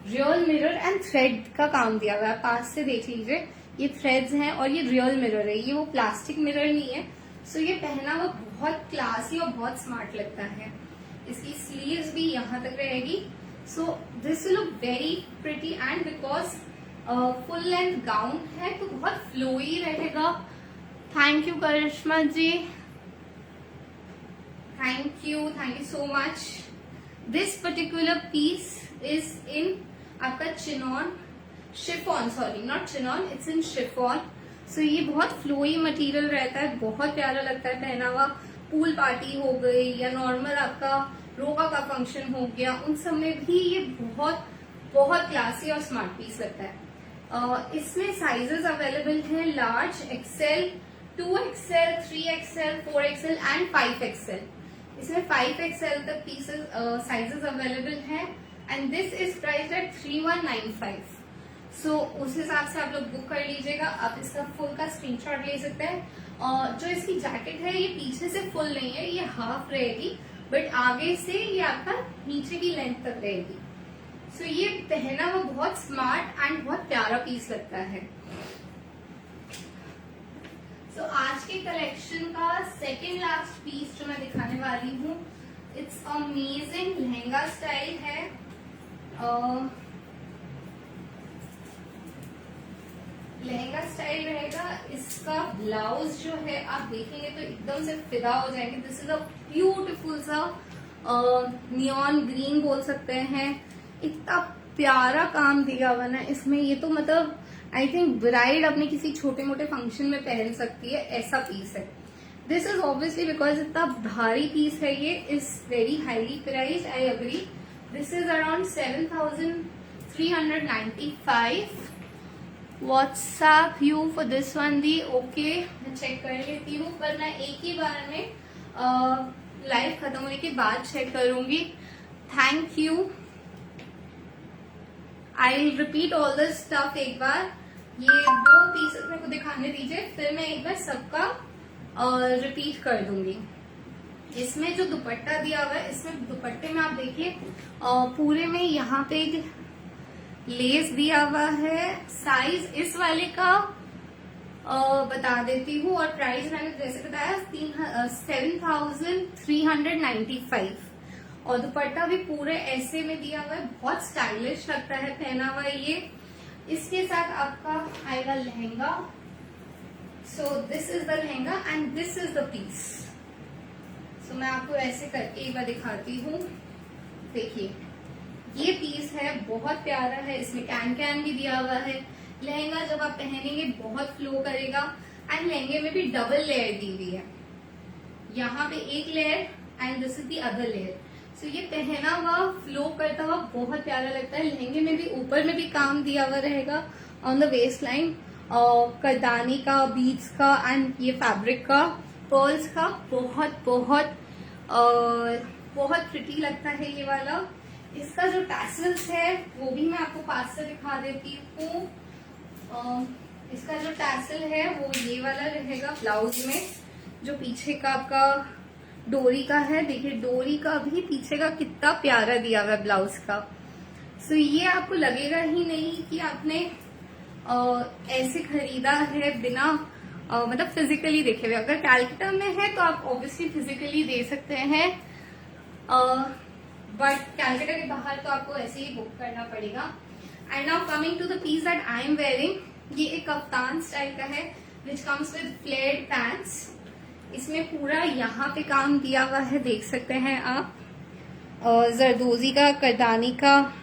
रियल मिरर एंड थ्रेड का काम दिया हुआ है। पास से देख लीजिए, ये थ्रेड्स हैं और ये रियल मिरर है, ये वो प्लास्टिक मिरर नहीं है। सो ये पहना हुआ बहुत क्लासी और बहुत स्मार्ट लगता है। इसकी स्लीव्स भी यहाँ तक रहेगी। So this will look very pretty and because full length gown है तो बहुत फ्लोई रहेगा। Thank you Karishma ji, thank you so much. This particular piece is in आपका chinon chiffon, sorry not chinon, it's in chiffon. So ये बहुत flowy material रहता है, बहुत प्यारा लगता है पहना हुआ। पूल पार्टी हो गई या नॉर्मल आपका रोका का फंक्शन हो गया, उन सब में भी ये बहुत बहुत क्लासी और स्मार्ट पीस लगता है। इसमें साइजेस अवेलेबल हैं large, XL, 2XL, 3XL, 4XL and 5XL। इसमें 5XL तक पीसेस साइजेस अवेलेबल हैं and this is priced at 3195। So उस हिसाब से आप लोग बुक कर लीजिएगा। आप इसका फुल का स्क्रीनशॉट ले सकते हैं। और जो इसकी जैकेट है ये पीछे से फुल नहीं है, ये हाफ रहेगी, बट आगे से ये आपका नीचे की लेंथ तक रहेगी। सो ये पहना हुआ बहुत स्मार्ट एंड बहुत प्यारा पीस लगता है। सो आज के कलेक्शन का सेकेंड लास्ट पीस जो मैं दिखाने वाली हूँ, इट्स अमेजिंग लहंगा स्टाइल है। लहंगा स्टाइल रहेगा। इसका ब्लाउज जो है आप देखेंगे तो एकदम से फिदा हो जाएंगे। दिस इज अ ब्यूटीफुल सा नियॉन ग्रीन बोल सकते हैं। इतना प्यारा काम दिया हुआ ना इसमें, ये तो मतलब आई थिंक ब्राइड अपने किसी छोटे मोटे फंक्शन में पहन सकती है, ऐसा पीस है। दिस इज ऑब्वियसली बिकॉज इतना भारी पीस है, ये is very highly priced, I agree. This is around 7395। WhatsApp you for this one the, okay मैं चेक कर लेती हूँ, पर मैं एक ही बार में लाइव खत्म होने के बाद चेक करूंगी। Thank you. I repeat all the stuff एक बार। ये 2 पीसेस मेरे को दिखाने दीजिए, फिर मैं एक बार सबका रिपीट कर दूंगी। इसमें जो दुपट्टा दिया हुआ है, इसमें दुपट्टे में आप देखिए पूरे में यहाँ पे एक लेस दिया हुआ है। साइज इस वाले का बता देती हूँ और प्राइस मैंने जैसे बताया 7395। और दुपट्टा भी पूरे ऐसे में दिया हुआ है, बहुत स्टाइलिश लगता है पहना हुआ ये। इसके साथ आपका आएगा lehenga. So this is the lehenga and this is the piece. So मैं आपको ऐसे करके एक बार दिखाती हूँ। देखिए ये पीस है, बहुत प्यारा है। इसमें कैन भी दिया हुआ है। लहंगा जब आप पहनेंगे बहुत फ्लो करेगा एंड लहंगे में भी डबल लेयर दी हुई है। यहाँ पे एक layer and this is the other layer. So ये पहना हुआ फ्लो करता हुआ बहुत प्यारा लगता है। लहंगे में भी ऊपर में भी काम दिया हुआ रहेगा ऑन द वेस्ट लाइन, करदानी का, बीड्स का एंड ये फैब्रिक का, पर्ल्स का। बहुत बहुत बहुत प्रिटी लगता है ये वाला। इसका जो टैसल्स है वो भी मैं आपको पास से दिखा देती हूँ। इसका जो टैसल है वो ये वाला रहेगा ब्लाउज में, जो पीछे का आपका डोरी का है। देखिए डोरी का भी पीछे का कितना प्यारा दिया हुआ है ब्लाउज का। सो ये आपको लगेगा ही नहीं कि आपने ऐसे खरीदा है बिना मतलब फिजिकली देखे हुए। अगर कैलकाटा में है तो आप ऑब्वियसली फिजिकली दे सकते हैं, बट कैलकाटा के बाहर तो आपको ऐसे ही बुक करना पड़ेगा। And now coming to the piece that I am wearing, ये एक कफ्तान स्टाइल का है which comes with flared pants. इसमें पूरा यहाँ पे काम दिया हुआ है, देख सकते हैं आप, जरदोजी का, करदानी का,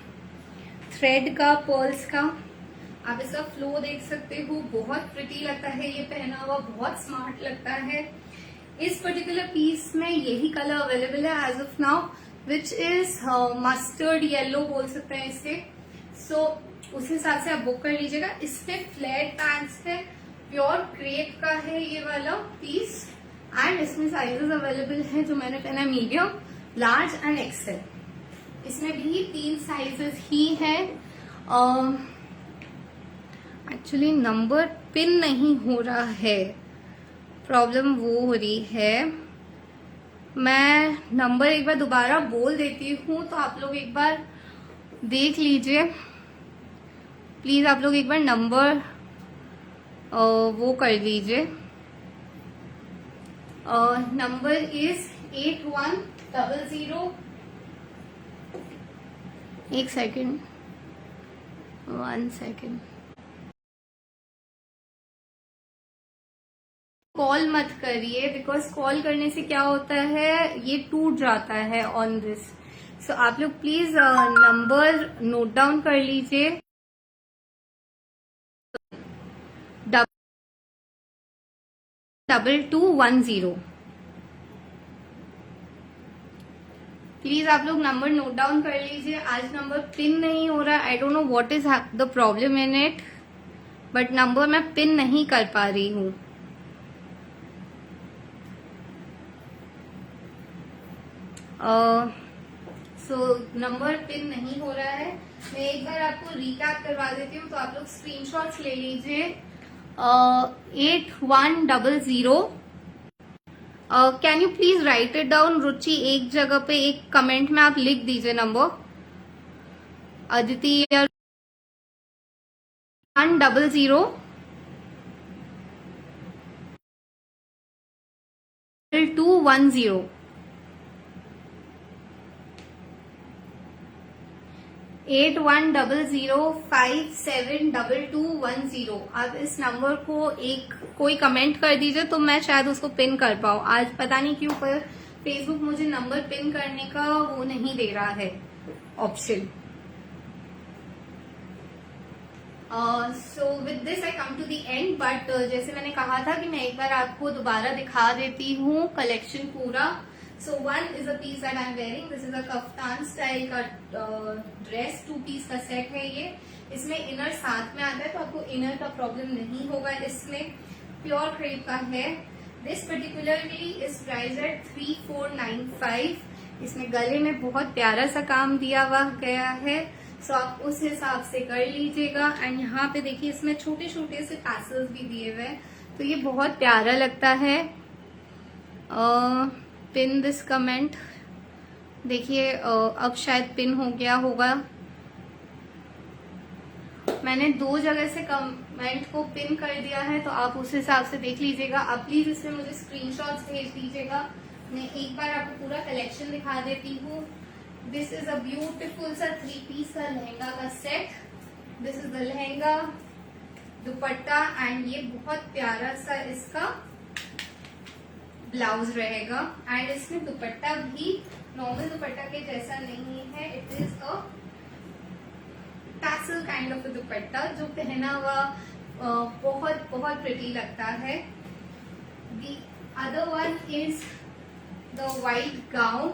थ्रेड का, पर्ल्स का। आप इसका फ्लो देख सकते हो, बहुत प्रिटी लगता है ये पहना हुआ, बहुत स्मार्ट लगता है। इस पर्टिकुलर पीस में यही कलर अवेलेबल है as of now, which is mustard yellow बोल सकते हैं इसे। सो उस हिसाब से आप बुक कर लीजिएगा। इसमें फ्लैट पैंट्स है, प्योर क्रेप का है ये वाला पीस एंड इसमें साइजेस अवेलेबल है जो मैंने पहना मीडियम, लार्ज एंड एक्सेल। इसमें भी 3 साइजेस ही है। एक्चुअली नंबर पिन नहीं हो रहा है, प्रॉब्लम वो हो रही है। मैं नंबर एक बार दोबारा बोल देती हूँ तो आप लोग एक बार देख लीजिए प्लीज। आप लोग एक बार नंबर वो कर लीजिए। Number is 8100। एक सेकेंड, 1 सेकेंड। कॉल मत करिए बिकॉज कॉल करने से क्या होता है, ये टूट जाता है ऑन दिस। सो आप लोग प्लीज नंबर नोट डाउन कर लीजिए। 2210। प्लीज आप लोग नंबर नोट डाउन कर लीजिए। आज नंबर पिन नहीं हो रहा। I don't know what is the problem in it, but number मैं पिन नहीं कर पा रही हूँ। सो नंबर पिन नहीं हो रहा है। मैं एक बार आपको रिकैप करवा देती हूँ तो आप लोग स्क्रीनशॉट्स ले लीजिए। 8100। Can you please write it down Ruchi, एक जगह पे एक कमेंट में आप लिख दीजिए नंबर। अदिति 100 210 8100572210। आप इस नंबर को एक कोई कमेंट कर दीजिए तो मैं शायद उसको पिन कर पाऊँ। आज पता नहीं क्यों पर फेसबुक मुझे नंबर पिन करने का वो नहीं दे रहा है option. So with this I come to the end, but जैसे मैंने कहा था कि मैं एक बार आपको दोबारा दिखा देती हूँ कलेक्शन पूरा। So one is a piece that I'm wearing. This is a kaftan style का ड्रेस, 2 पीस का सेट है ये। इसमें इनर साथ में आता है तो आपको इनर का प्रॉब्लम नहीं होगा। इसमें प्योर क्रेप का है। This particularly is price at 3495। इसमें गले में बहुत प्यारा सा काम दिया हुआ गया है, सो आप उस हिसाब से कर लीजिएगा। एंड यहाँ पे देखिए इसमें छोटे छोटे से टैसल्स भी दिए हुए हैं तो ये बहुत प्यारा लगता है। पिन दिस कमेंट, देखिए अब शायद पिन हो गया होगा। मैंने 2 जगह से कमेंट को पिन कर दिया है तो आप उस हिसाब से देख लीजिएगा। आप प्लीज इसमें मुझे स्क्रीनशॉट्स भेज दीजिएगा। मैं एक बार आपको पूरा कलेक्शन दिखा देती हूँ। दिस इज अ ब्यूटीफुल सा 3 पीस का लहंगा का set. This is the lehenga, dupatta and ये बहुत प्यारा सा इसका ब्लाउज रहेगा। एंड इसमें दुपट्टा भी नॉर्मल दुपट्टा के जैसा नहीं है, it is a tassel kind of दुपट्टा जो पहना हुआ बहुत बहुत प्रिटी लगता है। The other one is the white gown.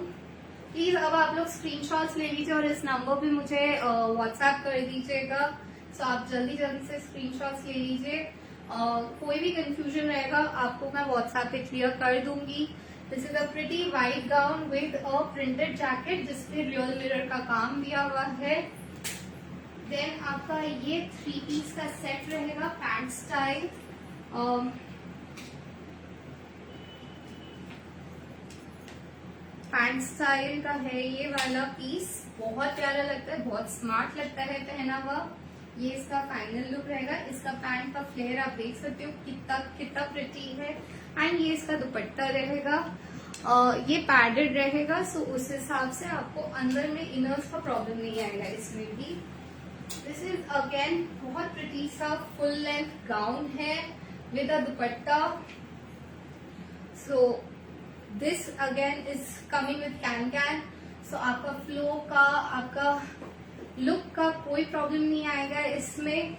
Please अब आप लोग स्क्रीनशॉट्स ले लीजिए और इस नंबर पे मुझे व्हाट्सएप कर दीजिएगा। सो आप जल्दी जल्दी से स्क्रीनशॉट्स ले लीजिए। कोई भी कंफ्यूजन रहेगा आपको मैं व्हाट्सएप पे क्लियर कर दूंगी। This is a pretty white gown with a printed jacket जिसपे रियल मिरर का काम दिया हुआ है। देन आपका ये 3 पीस का सेट रहेगा पैंट स्टाइल। पैंट स्टाइल का है ये वाला पीस, बहुत प्यारा लगता है, बहुत स्मार्ट लगता है पहना हुआ। ये इसका फाइनल लुक रहेगा। इसका पैंट का फ्लेयर आप देख सकते हो कितना प्रिटी है। एंड ये इसका दुपट्टा रहेगा, ये पैडेड रहेगा, सो उस हिसाब से आपको अंदर में इनर्स का प्रॉब्लम नहीं आएगा इसमें भी। दिस इज अगेन बहुत प्रिटी सा फुल लेंथ गाउन है with a dupatta. So this again is coming with can. So आपका फ्लो का, आपका लुक का कोई प्रॉब्लम नहीं आएगा इसमें।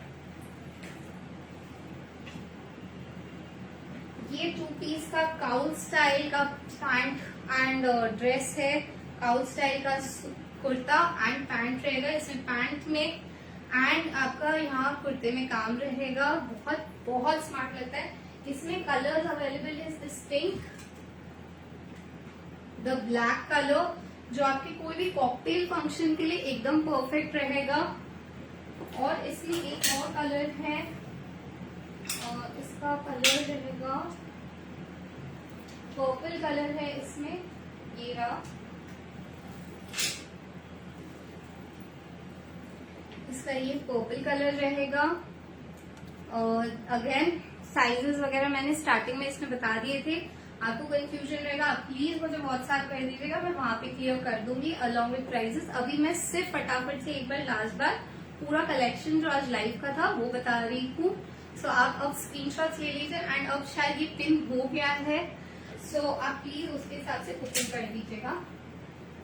ये 2 पीस का काउल स्टाइल का पैंट एंड ड्रेस है। काउल स्टाइल का कुर्ता एंड पैंट रहेगा। इसमें पैंट में एंड आपका यहाँ कुर्ते में काम रहेगा, बहुत बहुत स्मार्ट लगता है। इसमें कलर्स अवेलेबल है, this pink, the black colour, जो आपके कोई भी कॉकटेल फंक्शन के लिए एकदम परफेक्ट रहेगा। और इसमें एक और कलर है, इसका कलर रहेगा पर्पल कलर है इसमें, ये रहा, इसका ये पर्पल कलर रहेगा। और अगेन साइजेस वगैरह मैंने स्टार्टिंग में इसमें बता दिए थे, आपको कंफ्यूजन रहेगा आप प्लीज मुझे व्हाट्सएप कर दीजिएगा, मैं वहां पे क्लियर कर दूंगी अलॉन्ग विद प्राइजेस। अभी मैं सिर्फ फटाफट से एक बार लास्ट बार पूरा कलेक्शन जो आज लाइव का था वो बता रही हूँ। सो आप अब स्क्रीनशॉट्स ले लीजिए एंड अब शायद ये पिन हो गया है, सो आप प्लीज उसके हिसाब से बुकिंग कर दीजिएगा।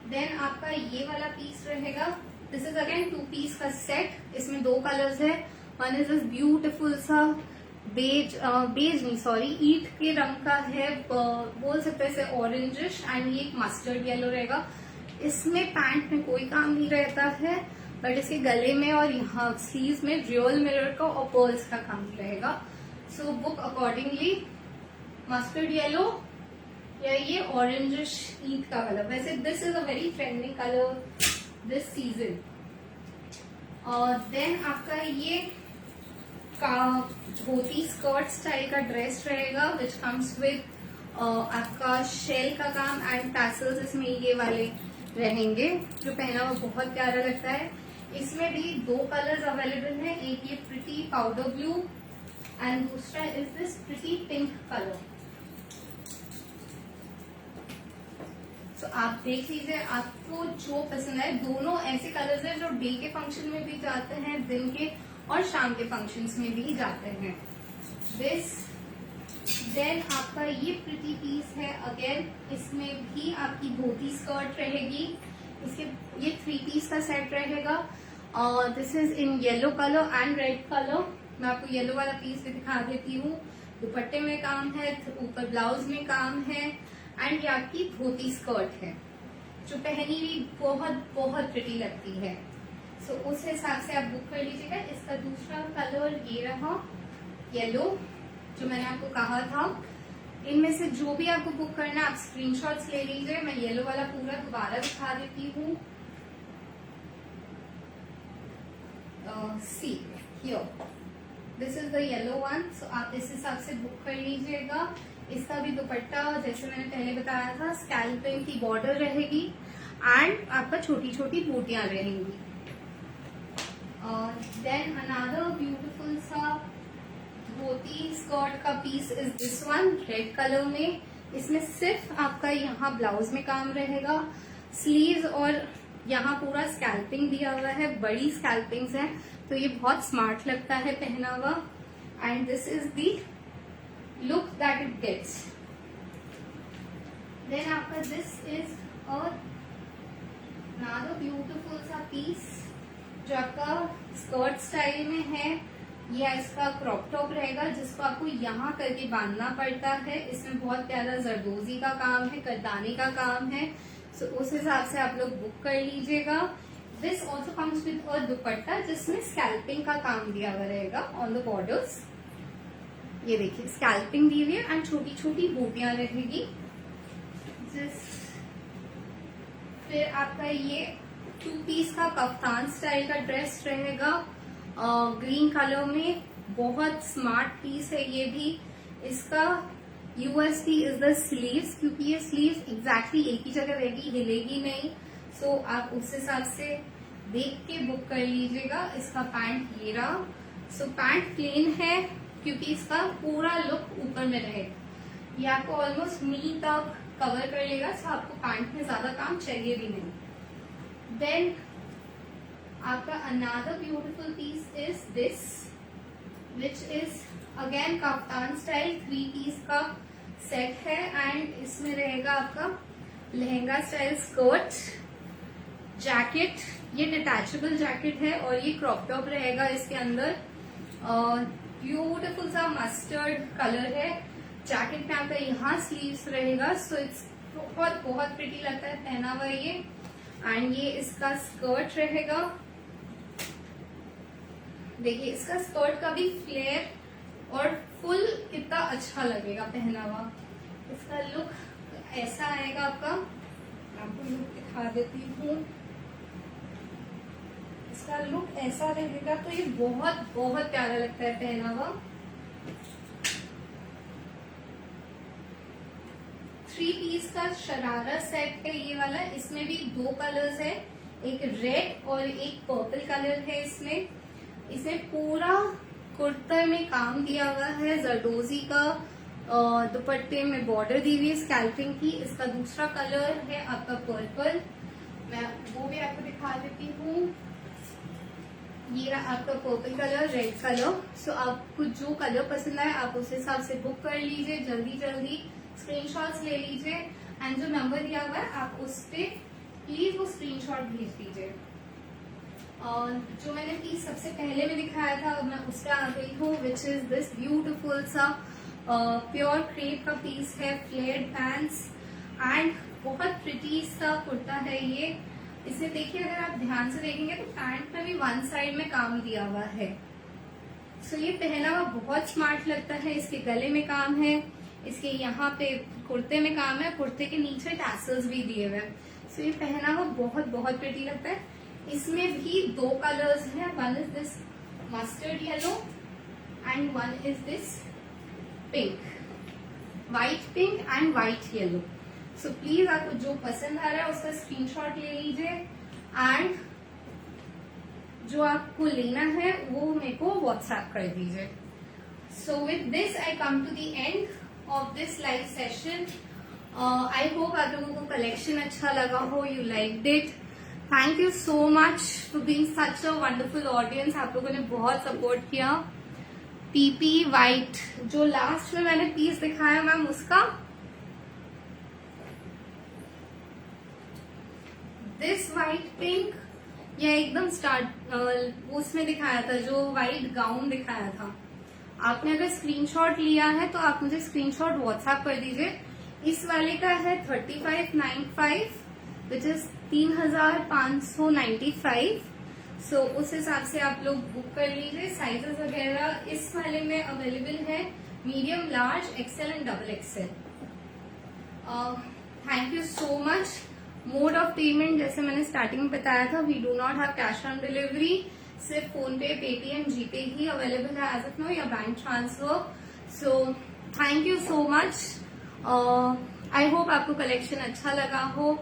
देन आपका ये वाला पीस रहेगा, दिस इज अगेन 2 पीस का सेट। इसमें 2 कलर्स है, वन इज दिस ब्यूटिफुल सा बेज नहीं सॉरी ईट के रंग का है, बोल सकते हैं ऑरेंजिश, एंड ये एक मस्टर्ड येलो रहेगा। इसमें पैंट में कोई काम नहीं रहता है, बट इसके गले में और यहाँ स्लीव्स में रियल मिरर का और पर्ल्स का काम रहेगा। So book accordingly, mustard yellow या ये ऑरेंजिश ईट का कलर, वैसे this is a very trending colour this season. और देन आपका ये का धोती स्कर्ट स्टाइल का ड्रेस रहेगा, विच कम्स विद आपका शेल का काम एंड टैसल्स इसमें ये वाले रहेंगे, जो पहना हुआ बहुत प्यारा लगता है। इसमें भी 2 कलर्स अवेलेबल हैं, एक ये प्रिटी पाउडर ब्लू एंड दूसरा is this pretty pink colour. तो आप देख लीजिए आपको जो पसंद है, दोनों ऐसे कलर्स हैं जो डे के फंक्शन में भी जाते हैं, दिन के और शाम के फंक्शंस में भी जाते हैं। दिस देन आपका ये प्रिटी पीस है, अगेन इसमें भी आपकी धोती स्कर्ट रहेगी, इसके ये 3 पीस का सेट रहेगा। और this is in yellow colour and red colour. मैं आपको येलो वाला पीस भी दिखा देती हूँ, दुपट्टे में काम है, ऊपर ब्लाउज में काम है, एंड ये आपकी धोती स्कर्ट है जो पहनी हुई बहुत बहुत प्रिटी लगती है। सो उस हिसाब से आप बुक कर लीजिएगा। इसका दूसरा कलर ये रहा येलो, जो मैंने आपको कहा था। इनमें से जो भी आपको बुक करना है आप स्क्रीनशॉट्स ले लीजिए। मैं येलो वाला पूरा दोबारा दिखा देती हूँ। See here, this is the yellow one. So आप इस हिसाब से बुक कर लीजिएगा। इसका भी दुपट्टा जैसे मैंने पहले बताया था, स्कैल्पिंग की बॉर्डर रहेगी एंड आपका छोटी छोटी बूटियां रहेंगी। देन अनदर ब्यूटीफुल सा धोती स्कर्ट का piece is this one, red colour में। इसमें सिर्फ आपका यहाँ ब्लाउज में काम रहेगा, स्लीव्स और यहाँ पूरा स्कैल्पिंग दिया हुआ है, बड़ी स्कैल्पिंग्स हैं, तो ये बहुत स्मार्ट लगता है पहना हुआ। And this is the look that it gets. Then आपका दिस इज अनदर ब्यूटीफुल सा पीस जो आपका स्कर्ट स्टाइल में है। ये इसका क्रॉप टॉप रहेगा जिसको आपको यहाँ करके बांधना पड़ता है। इसमें बहुत प्यारा जरदोजी का काम है, करदाने का काम है। सो उस हिसाब से आप लोग बुक कर लीजिएगा। This also comes with a दुपट्टा जिसमें स्कैल्पिंग का काम दिया हुआ रहेगा ऑन द बॉर्डर्स। ये देखिए स्कैल्पिंग दी हुई है एंड छोटी छोटी बूटियां रहेगी। फिर आपका ये 2 पीस का कफ्तान स्टाइल का ड्रेस रहेगा, ग्रीन कलर में, बहुत स्मार्ट पीस है ये भी। इसका यूएसपी इज द स्लीव्स, क्योंकि ये स्लीव्स एग्जैक्टली एक ही जगह रहेगी, हिलेगी नहीं। सो आप उस हिसाब से देख के बुक कर लीजिएगा। इसका पैंट ये रहा। सो पैंट प्लेन है क्योंकि इसका पूरा लुक ऊपर में रहेगा, ये आपको ऑलमोस्ट नी तक कवर कर लेगा। सो आपको पैंट में ज्यादा काम चाहिए भी नहीं। देन आपका another beautiful piece is this, which is again kaftan style 3 piece का सेट है एंड इसमें रहेगा आपका लहंगा स्टाइल स्कर्ट, जैकेट, ये डिटैचेबल जैकेट है और ये क्रॉप टॉप रहेगा इसके अंदर। ब्यूटीफुल सा मस्टर्ड कलर है। जैकेट में आपका यहाँ स्लीव्स रहेगा, सो इट्स बहुत बहुत प्रिटी लगता है पहना हुआ ये। एंड ये इसका स्कर्ट रहेगा। देखिए इसका स्कर्ट का भी फ्लेयर और फुल कितना अच्छा लगेगा पहना हुआ। इसका लुक ऐसा आएगा आपका, आपको लुक दिखा देती हूँ। इसका लुक ऐसा रहेगा, तो ये बहुत बहुत प्यारा लगता है पहना हुआ। 3 पीस का शरारा सेट है ये वाला। इसमें भी 2 कलर्स है, एक रेड और एक पर्पल कलर है। इसमें पूरा कुर्ते में काम दिया हुआ है, जरदोजी का दुपट्टे में बॉर्डर दी हुई है स्कैल्पिंग की। इसका दूसरा कलर है आपका पर्पल, मैं वो भी आपको दिखा देती हूँ। ये रहा आपका पर्पल कलर, रेड कलर। सो आपको जो कलर पसंद आए आप उस हिसाब से बुक कर लीजिए, जल्दी जल्दी स्क्रीनशॉट्स ले लीजिए। एंड जो नंबर दिया हुआ है आप उस पे प्लीज वो स्क्रीनशॉट भेज दीजिए। और जो मैंने पीस सबसे पहले में दिखाया था मैं उस पर आ गई हूँ, विच इज दिस ब्यूटिफुल सा प्योर क्रेप का पीस है, फ्लेयर्ड पैंट्स एंड बहुत प्रिटी सा कुर्ता है ये। इसे देखिए, अगर आप ध्यान से देखेंगे तो पैंट में भी वन साइड में काम दिया हुआ है। सो ये पहना हुआ बहुत स्मार्ट लगता है। इसके गले में काम है, इसके यहाँ पे कुर्ते में काम है, कुर्ते के नीचे टैसल्स भी दिए हुए हैं। सो ये पहना हुआ बहुत बहुत प्रिटी लगता है। इसमें भी 2 कलर्स हैं, one is this mustard yellow and one is this pink, white pink and white yellow. So please आपको जो पसंद आ रहा है उसका स्क्रीनशॉट ले लीजिए एंड जो आपको लेना है वो मेरे को व्हाट्सएप कर दीजिए। So with this I come to the end of this live session. I hope आप लोगों को कलेक्शन अच्छा लगा हो, you liked it. Thank you so much for being such a wonderful audience. आप लोगों ने बहुत सपोर्ट किया। पीपी वाइट जो लास्ट में मैंने पीस दिखाया मैम, उसका दिस वाइट पिंक या एकदम स्टार्ट उसमें दिखाया था, जो वाइट गाउन दिखाया था। आपने अगर स्क्रीनशॉट लिया है तो आप मुझे स्क्रीनशॉट व्हाट्सएप कर दीजिए। इस वाले का है 3595 विच इज 3595। सो उस हिसाब से आप लोग बुक कर लीजिए। साइजेस वगैरह इस वाले में अवेलेबल है medium, large, XL and double XL. Thank you so much. Mode of payment जैसे मैंने स्टार्टिंग में बताया था, we do not have cash on delivery. सिर्फ फोन पे, पेटीएम, जीपे ही अवेलेबल है एज ऑफ नाउ, या bank transfer. So thank you so much. I hope आपको कलेक्शन अच्छा लगा हो।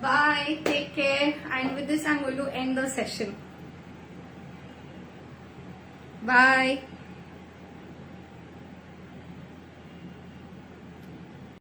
Bye, take care, and with this I'm going to end the session. Bye.